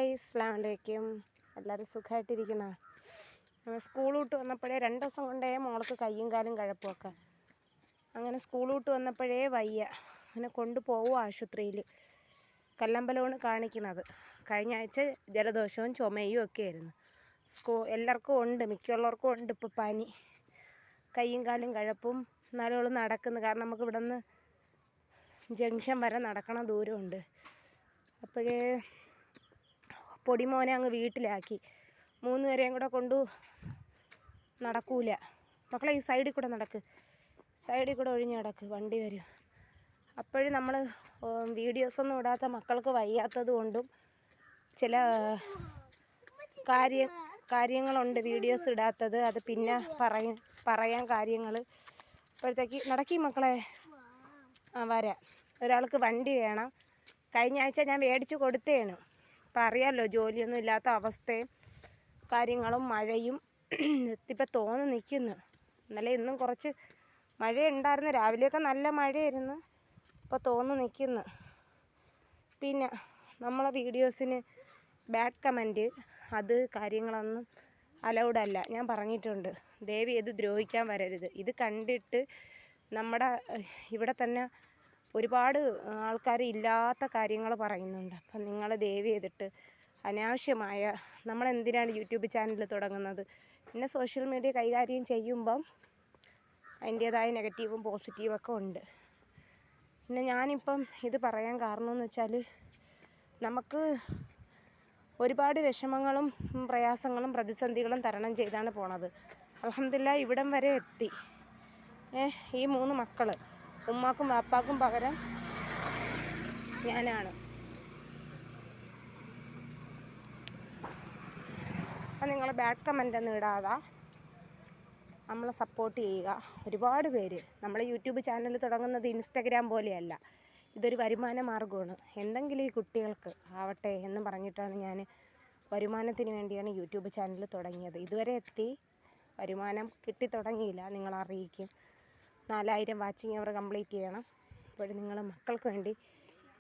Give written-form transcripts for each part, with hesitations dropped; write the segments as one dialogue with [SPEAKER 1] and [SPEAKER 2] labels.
[SPEAKER 1] Hi അസ്സലാമു അലൈക്കും. എല്ലാവരും സുഖമായിട്ടിരിക്കണോ? സ്കൂൾ വിട്ട് വന്നപ്പോഴേ 2 ദിവസം കൊണ്ടേ മോൾക്ക് കയ്യും കാലും കഴപ്പമൊക്കെ. അങ്ങനെ സ്കൂൾ വിട്ട് വന്നപ്പോഴേ വയ്യ. അങ്ങനെ കൊണ്ടുപോവുക ആശുപത്രിയിൽ. കല്ലമ്പലമാണ് കാണിക്കുന്നത്. കഴിഞ്ഞ ആഴ്ച ജലദോഷവും ചുമയും ഒക്കെ ആയിരുന്നു. എല്ലാവർക്കും ഉണ്ട്, മിക്കുള്ളവർക്കും ഉണ്ട് ഇപ്പോൾ പനി. കയ്യും കാലും കഴപ്പും. എന്നാലും അവൾ നടക്കുന്നു. കാരണം നമുക്ക് ഇവിടെ നിന്ന് ജംഗ്ഷൻ വരെ നടക്കണ ദൂരമുണ്ട്. അപ്പോഴേ പൊടിമോനെ അങ്ങ് വീട്ടിലാക്കി. 3 പേരെയും കൂടെ കൊണ്ടു നടക്കൂല. മക്കളെ ഈ സൈഡിൽ കൂടെ നടക്ക്, സൈഡിൽ കൂടെ ഒഴിഞ്ഞ് നടക്ക്, വണ്ടി വരും. അപ്പോഴും നമ്മൾ വീഡിയോസൊന്നും ഇടാത്ത മക്കൾക്ക് വയ്യാത്തത് കൊണ്ടും ചില കാര്യങ്ങളുണ്ട് വീഡിയോസ് ഇടാത്തത്. അത് പിന്നെ പറയാൻ കാര്യങ്ങൾ. അപ്പോഴത്തേക്ക് നടക്കി മക്കളെ. വരാം. ഒരാൾക്ക് വണ്ടി വേണം. കഴിഞ്ഞ ആഴ്ച ഞാൻ മേടിച്ച് കൊടുത്തേണ്. ഇപ്പം അറിയാമല്ലോ, ജോലിയൊന്നും ഇല്ലാത്ത അവസ്ഥയും കാര്യങ്ങളും മഴയും. ഇപ്പം തോന്നി നിൽക്കുന്നു. ഇന്നലെ ഇന്നും കുറച്ച് മഴയുണ്ടായിരുന്നു. രാവിലെയൊക്കെ നല്ല മഴയായിരുന്നു. ഇപ്പോൾ തോന്നി നിൽക്കുന്നു. പിന്നെ നമ്മളെ വീഡിയോസിന് ബാഡ് കമൻറ്റ് അത് കാര്യങ്ങളൊന്നും അലൗഡ് അല്ല. ഞാൻ പറഞ്ഞിട്ടുണ്ട്. ദയവ് ചെയ്ത് ദ്രോഹിക്കാൻ വരരുത്. ഇത് കണ്ടിട്ട് നമ്മുടെ ഇവിടെ തന്നെ ഒരുപാട് ആൾക്കാർ ഇല്ലാത്ത കാര്യങ്ങൾ പറയുന്നുണ്ട്. അപ്പം നിങ്ങൾ ദയവ് ചെയ്തിട്ട് അനാവശ്യമായ, നമ്മളെന്തിനാണ് യൂട്യൂബ് ചാനൽ തുടങ്ങുന്നത്? പിന്നെ സോഷ്യൽ മീഡിയ കൈകാര്യം ചെയ്യുമ്പം അതിൻ്റേതായ നെഗറ്റീവും പോസിറ്റീവും ഒക്കെ ഉണ്ട്. പിന്നെ ഞാനിപ്പം ഇത് പറയാൻ കാരണമെന്ന് വെച്ചാൽ, നമുക്ക് ഒരുപാട് വിഷമങ്ങളും പ്രയാസങ്ങളും പ്രതിസന്ധികളും തരണം ചെയ്താണ് പോണത്. അൽഹംദുലില്ലാഹ് ഇവിടം വരെ എത്തി. ഈ 3 മക്കൾ, ഉമ്മാക്കും വാപ്പാക്കും പകരം ഞാനാണ്. അപ്പം നിങ്ങൾ ബാഡ് കമൻ്റ് ഒന്നും ഇടാതെ നമ്മളെ സപ്പോർട്ട് ചെയ്യുക. ഒരുപാട് പേര് നമ്മളെ യൂട്യൂബ് ചാനൽ തുടങ്ങുന്നത് ഇൻസ്റ്റഗ്രാം പോലെയല്ല. ഇതൊരു വരുമാന മാർഗ്ഗമാണ്. എന്തെങ്കിലും ഈ കുട്ടികൾക്ക് ആവട്ടെ എന്ന് പറഞ്ഞിട്ടാണ് ഞാൻ വരുമാനത്തിന് വേണ്ടിയാണ് യൂട്യൂബ് ചാനൽ തുടങ്ങിയത്. ഇതുവരെ എത്തി. വരുമാനം കിട്ടി തുടങ്ങിയില്ല. നിങ്ങളെ അറിയിക്കും. 4000 വാച്ചിങ് അവർ കംപ്ലീറ്റ് ചെയ്യണം. അപ്പോൾ നിങ്ങൾ മക്കൾക്ക് വേണ്ടി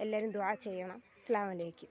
[SPEAKER 1] എല്ലാവരും ദുആ ചെയ്യണം. അസ്സലാമു അലൈക്കും.